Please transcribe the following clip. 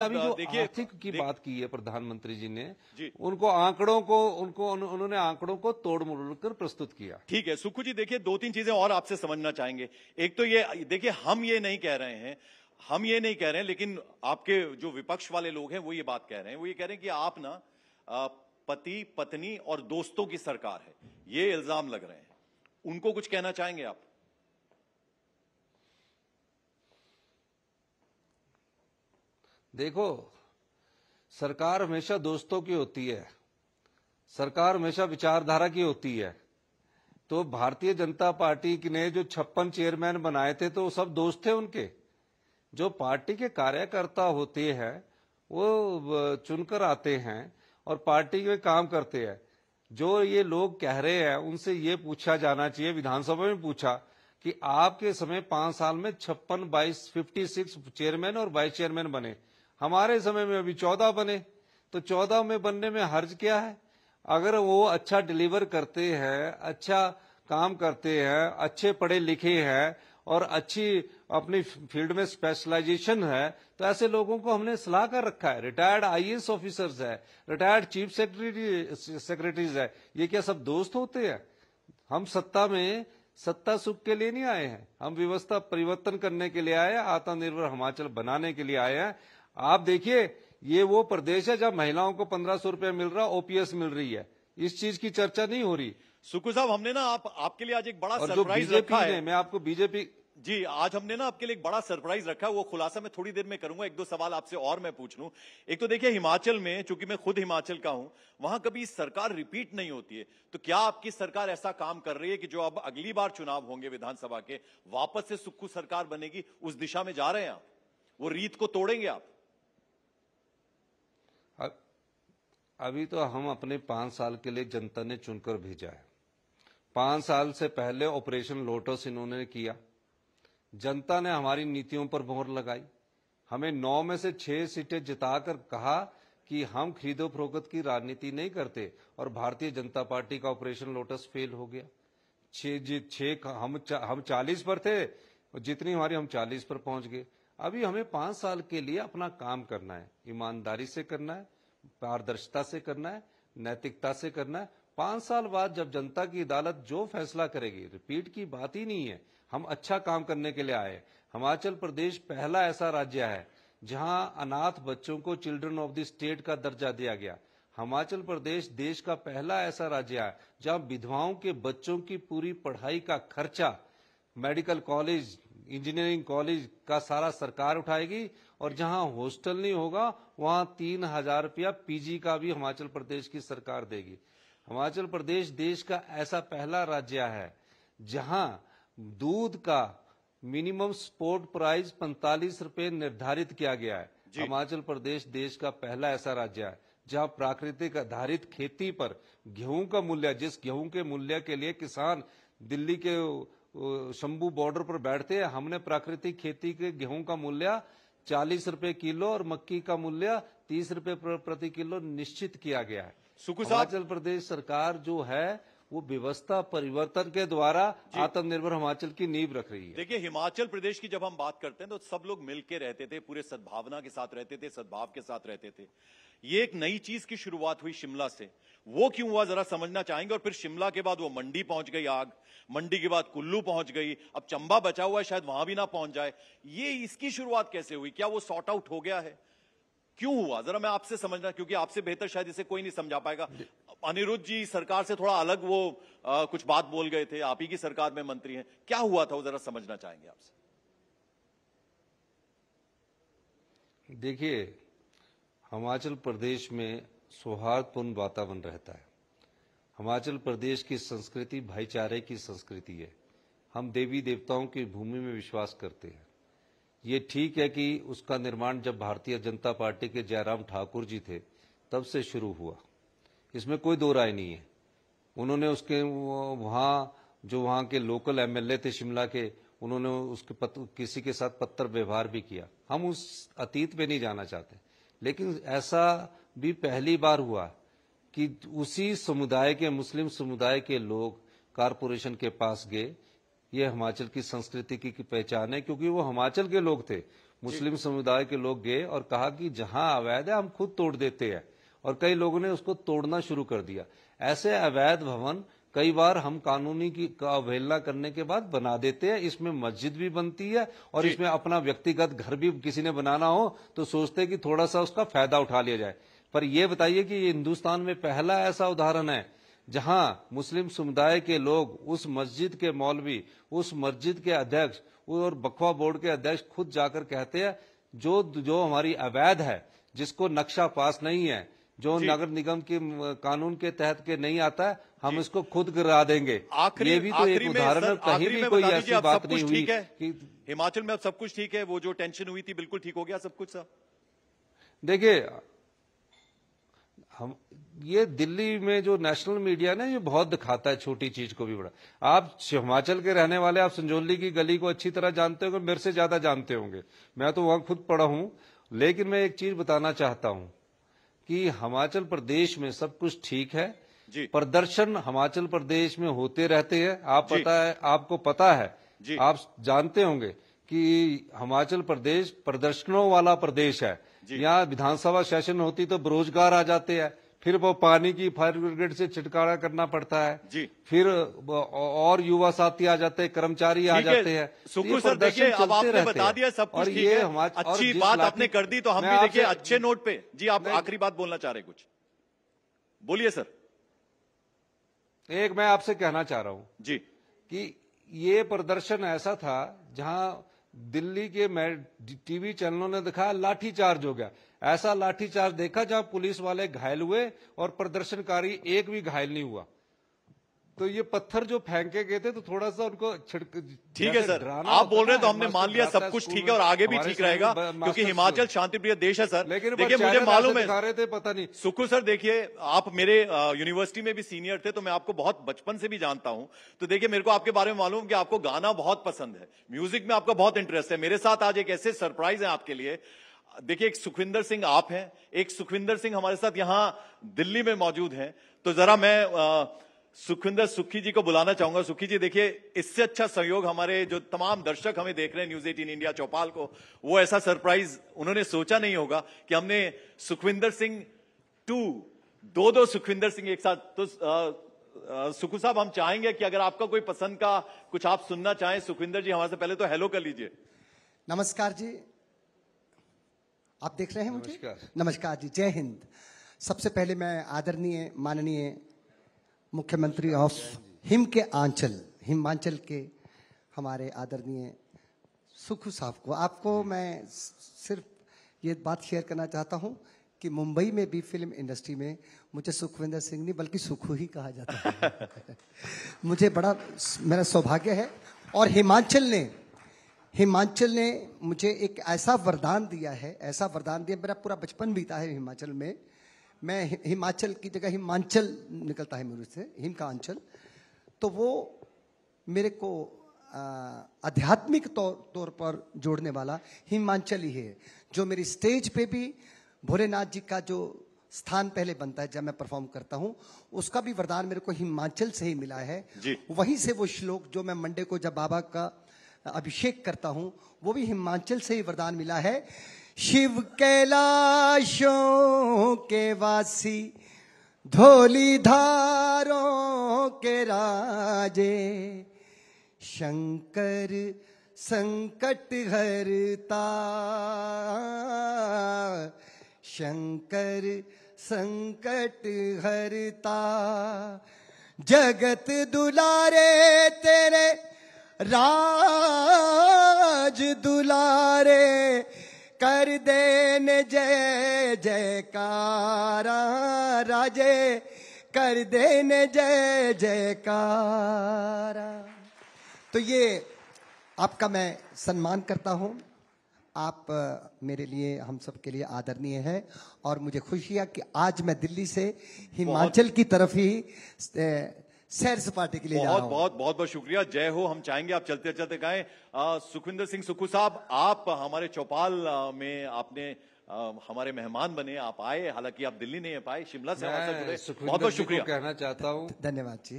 अभी जो देखिए आर्थिक की बात की है प्रधानमंत्री जी ने, उनको आंकड़ों को उन्होंने आंकड़ों को तोड़ मरोड़ कर प्रस्तुत किया। ठीक है सुक्खू जी, देखिए दो तीन चीजें और आपसे समझना चाहेंगे। एक तो ये देखिए, हम ये नहीं कह रहे हैं, लेकिन आपके जो विपक्ष वाले लोग हैं वो ये बात कह रहे हैं, वो ये कह रहे हैं कि आप ना पति पत्नी और दोस्तों की सरकार है, ये इल्जाम लग रहे हैं। उनको कुछ कहना चाहेंगे आप? देखो, सरकार हमेशा दोस्तों की होती है, सरकार हमेशा विचारधारा की होती है। तो भारतीय जनता पार्टी ने जो 56 चेयरमैन बनाए थे तो सब दोस्त थे उनके। जो पार्टी के कार्यकर्ता होते हैं वो चुनकर आते हैं और पार्टी में काम करते हैं। जो ये लोग कह रहे हैं उनसे ये पूछा जाना चाहिए, विधानसभा में पूछा कि आपके समय 5 साल में 56 चेयरमैन और वाइस चेयरमैन बने, हमारे समय में अभी 14 बने, तो 14 में बनने में हर्ज क्या है? अगर वो अच्छा डिलीवर करते हैं, अच्छा काम करते हैं, अच्छे पढ़े लिखे हैं और अच्छी अपनी फील्ड में स्पेशलाइजेशन है, तो ऐसे लोगों को हमने सलाह कर रखा है। रिटायर्ड आईएएस ऑफिसर्स है, रिटायर्ड चीफ सेक्रेटरीज है, ये क्या सब दोस्त होते हैं? हम सत्ता सुख के लिए नहीं आए हैं, हम व्यवस्था परिवर्तन करने के लिए आए हैं, आत्मनिर्भर हिमाचल बनाने के लिए आए हैं। आप देखिए, ये वो प्रदेश है जब महिलाओं को 1500 रुपए मिल रहा, ओपीएस मिल रही है, इस चीज की चर्चा नहीं हो रही। सुक्खू साहब, हमने ना आपके लिए आज एक बड़ा और सरप्राइज रखा है। मैं आपको बीजेपी जी, आज हमने ना आपके लिए एक बड़ा सरप्राइज रखा है, वो खुलासा मैं थोड़ी देर में करूंगा। एक दो सवाल आपसे और मैं पूछ लूं। एक तो देखिए, हिमाचल में, चूंकि मैं खुद हिमाचल का हूं, वहां कभी सरकार रिपीट नहीं होती है, तो क्या आपकी सरकार ऐसा काम कर रही है कि जो अब अगली बार चुनाव होंगे विधानसभा के, वापस से सुक्खू सरकार बनेगी, उस दिशा में जा रहे हैं आप? वो रीत को तोड़ेंगे आप? अभी तो हम अपने 5 साल के लिए जनता ने चुनकर भेजा है। 5 साल से पहले ऑपरेशन लोटस इन्होंने किया, जनता ने हमारी नीतियों पर मोहर लगाई, हमें 9 में से 6 सीटें जिताकर कहा कि हम खरीदो फरोख्त की राजनीति नहीं करते, और भारतीय जनता पार्टी का ऑपरेशन लोटस फेल हो गया। 6 हम 40 पर थे, जितनी हमारी हम 40 पर पहुंच गए। अभी हमें 5 साल के लिए अपना काम करना है, ईमानदारी से करना है, पारदर्शिता से करना है, नैतिकता से करना है। 5 साल बाद जब जनता की अदालत जो फैसला करेगी, रिपीट की बात ही नहीं है, हम अच्छा काम करने के लिए आए। हिमाचल प्रदेश पहला ऐसा राज्य है जहां अनाथ बच्चों को चिल्ड्रन ऑफ द स्टेट का दर्जा दिया गया। हिमाचल प्रदेश देश का पहला ऐसा राज्य है जहां विधवाओं के बच्चों की पूरी पढ़ाई का खर्चा, मेडिकल कॉलेज, इंजीनियरिंग कॉलेज का सारा सरकार उठाएगी, और जहां हॉस्टल नहीं होगा वहां 3000 रुपया पीजी का भी हिमाचल प्रदेश की सरकार देगी। हिमाचल प्रदेश देश का ऐसा पहला राज्य है जहां दूध का मिनिमम सपोर्ट प्राइस 45 रुपए निर्धारित किया गया है। हिमाचल प्रदेश देश का पहला ऐसा राज्य है जहां प्राकृतिक आधारित खेती पर गेहूं का मूल्य, जिस गेहूं के मूल्य के लिए किसान दिल्ली के शंभू बॉर्डर पर बैठते हैं, हमने प्राकृतिक खेती के गेहूं का मूल्य 40 रुपए किलो और मक्की का मूल्य 30 रुपए प्रति किलो निश्चित किया गया है। हिमाचल प्रदेश सरकार जो है वो व्यवस्था परिवर्तन के द्वारा आत्मनिर्भर हिमाचल की नींव रख रही है। देखिए, हिमाचल प्रदेश की जब हम बात करते हैं तो सब लोग मिलके रहते थे, पूरे सद्भावना के साथ रहते थे, सद्भाव के साथ रहते थे। ये एक नई चीज की शुरुआत हुई शिमला से, वो क्यों हुआ जरा समझना चाहेंगे। और फिर शिमला के बाद वो मंडी पहुंच गई आग, मंडी के बाद कुल्लू पहुंच गई, अब चंबा बचा हुआ है, शायद वहां भी ना पहुंच जाए। ये इसकी शुरुआत कैसे हुई? क्या वो सॉर्ट आउट हो गया है? क्यों हुआ, जरा मैं आपसे समझना, क्योंकि आपसे बेहतर शायद इसे कोई नहीं समझा पाएगा। अनिरुद्ध जी सरकार से थोड़ा अलग वो कुछ बात बोल गए थे, आप ही की सरकार में मंत्री हैं, क्या हुआ था वो जरा समझना चाहेंगे आपसे। देखिए, हिमाचल प्रदेश में सौहार्दपूर्ण वातावरण रहता है। हिमाचल प्रदेश की संस्कृति भाईचारे की संस्कृति है। हम देवी देवताओं की भूमि में विश्वास करते हैं। ये ठीक है कि उसका निर्माण जब भारतीय जनता पार्टी के जयराम ठाकुर जी थे तब से शुरू हुआ, इसमें कोई दो राय नहीं है। उन्होंने उसके वहाँ के लोकल एमएलए थे शिमला के, उन्होंने उसके किसी के साथ पत्र व्यवहार भी किया। हम उस अतीत पे नहीं जाना चाहते, लेकिन ऐसा भी पहली बार हुआ कि उसी समुदाय के, मुस्लिम समुदाय के लोग कारपोरेशन के पास गए। ये हिमाचल की संस्कृति की पहचान है, क्योंकि वो हिमाचल के लोग थे, मुस्लिम समुदाय के लोग गए और कहा कि जहां अवैध है हम खुद तोड़ देते हैं, और कई लोगों ने उसको तोड़ना शुरू कर दिया। ऐसे अवैध भवन कई बार हम कानूनी की अवहेलना करने के बाद बना देते हैं। इसमें मस्जिद भी बनती है और इसमें अपना व्यक्तिगत घर भी किसी ने बनाना हो तो सोचते हैं कि थोड़ा सा उसका फायदा उठा लिया जाए। पर यह बताइए कि ये हिंदुस्तान में पहला ऐसा उदाहरण है जहां मुस्लिम समुदाय के लोग, उस मस्जिद के मौलवी, उस मस्जिद के अध्यक्ष और वक्फ बोर्ड के अध्यक्ष खुद जाकर कहते हैं जो हमारी अवैध है, जिसको नक्शा पास नहीं है, जो नगर निगम के कानून के तहत के नहीं आता है, हम इसको खुद गिरा देंगे। ये भी तो एक उदाहरण है, कहीं भी कोई ऐसी बात नहीं हुई कि हिमाचल में अब सब कुछ ठीक है। वो जो टेंशन हुई थी बिल्कुल ठीक हो गया सब कुछ। साहब देखिए, हम ये दिल्ली में जो नेशनल मीडिया ना ये बहुत दिखाता है छोटी चीज को भी बड़ा। आप हिमाचल के रहने वाले, आप संजौली की गली को अच्छी तरह जानते होंगे, मेरे से ज्यादा जानते होंगे, मैं तो वहां खुद पढ़ा हूं। लेकिन मैं एक चीज बताना चाहता हूं कि हिमाचल प्रदेश में सब कुछ ठीक है। प्रदर्शन हिमाचल प्रदेश में होते रहते हैं। आपको पता है, आप जानते होंगे कि हिमाचल प्रदेश प्रदर्शनों वाला प्रदेश है। यहाँ विधानसभा सेशन होती तो बेरोजगार आ जाते हैं, फिर वो पानी की फायर ब्रिगेड से छिटकारा करना पड़ता है, फिर और युवा साथी आ जाते हैं, कर्मचारी आ जाते हैं। सुखू सर देखिए, अब आपने बता दिया सब कुछ ठीक है, अच्छी बात आपने कर दी, तो हम भी देखिए अच्छे नोट पे। जी आप आखिरी बात बोलना चाह रहे कुछ, बोलिए सर। एक मैं आपसे कहना चाह रहा हूं जी कि ये प्रदर्शन ऐसा था जहां दिल्ली के टीवी चैनलों ने दिखाया लाठीचार्ज हो गया। ऐसा लाठीचार्ज देखा जहां पुलिस वाले घायल हुए और प्रदर्शनकारी एक भी घायल नहीं हुआ। तो ये पत्थर जो फेंके गए थे तो थोड़ा सा उनको ठीक है सर, आप बोल रहे हैं तो हमने मान लिया सब कुछ ठीक है और आगे भी ठीक रहेगा, क्योंकि हिमाचल शांतिप्रिय देश है सर। लेकिन देखिए मुझे मालूम है, दिखा रहे थे पता नहीं। सुखू सर देखिए, आप मेरे यूनिवर्सिटी में भी सीनियर थे, तो मैं आपको बहुत बचपन से भी जानता हूं। तो देखिए मेरे को आपके बारे में मालूम कि आपको गाना बहुत पसंद है, म्यूजिक में आपका बहुत इंटरेस्ट है। मेरे साथ आज एक ऐसे सरप्राइज है आपके लिए। देखिए, एक सुखविंदर सिंह आप हैं, एक सुखविंदर सिंह हमारे साथ यहां दिल्ली में मौजूद हैं। तो जरा मैं सुखविंदर सुखी जी को बुलाना चाहूंगा। सुखी जी देखिए, इससे अच्छा सहयोग हमारे जो तमाम दर्शक हमें देख रहे हैं न्यूज 18 इंडिया चौपाल को, वो ऐसा सरप्राइज उन्होंने सोचा नहीं होगा कि हमने सुखविंदर सिंह दो सुखविंदर सिंह एक साथ। तो सुखू साहब, हम चाहेंगे कि अगर आपका कोई पसंद का कुछ आप सुनना चाहें, सुखविंदर जी हमारे से पहले तो हेलो कर लीजिए। नमस्कार जी, आप देख रहे हैं मुझे? नमस्कार जी, जय हिंद। सबसे पहले मैं आदरणीय माननीय मुख्यमंत्री ऑफ हिमाचल के हमारे आदरणीय सुखू साहब को, आपको मैं सिर्फ ये बात शेयर करना चाहता हूं कि मुंबई में भी फिल्म इंडस्ट्री में मुझे सुखविंदर सिंह नहीं बल्कि सुखू ही कहा जाता है। मुझे बड़ा मेरा सौभाग्य है। और हिमाचल ने मुझे एक ऐसा वरदान दिया है, मेरा पूरा बचपन बीता है हिमाचल में। मैं हिमाचल की जगह हिमांचल निकलता है मेरे से, हिम का अंचल, तो वो मेरे को आध्यात्मिक तौर पर जोड़ने वाला हिमांचल ही है। जो मेरी स्टेज पे भी भोलेनाथ जी का जो स्थान पहले बनता है जब मैं परफॉर्म करता हूं, उसका भी वरदान मेरे को हिमाचल से ही मिला है। वहीं से वो श्लोक जो मैं मंडे को जब बाबा का अभिषेक करता हूं, वो भी हिमाचल से ही वरदान मिला है। शिव कैलाशों के वासी, धौली धारों के राजे, शंकर संकट हरता, शंकर संकट हरता, जगत दुलारे तेरे राज दुलारे, कर देने जय जयकारा राजे, कर देने जय जयकारा। तो ये आपका मैं सम्मान करता हूं। आप मेरे लिए, हम सब के लिए आदरणीय है और मुझे खुशी है कि आज मैं दिल्ली से हिमाचल की तरफ ही सैर सपाटे के लिए जा रहा हूं। बहुत बहुत शुक्रिया, जय हो। हम चाहेंगे आप चलते चलते गाएं। सुखविंदर सिंह सुखू साहब, आप हमारे चौपाल में आपने हमारे मेहमान बने, आप आए, हालांकि आप दिल्ली नहीं आ पाए, शिमला से हमारे साथ जुड़े, बहुत बहुत शुक्रिया कहना चाहता हूं। धन्यवाद जी।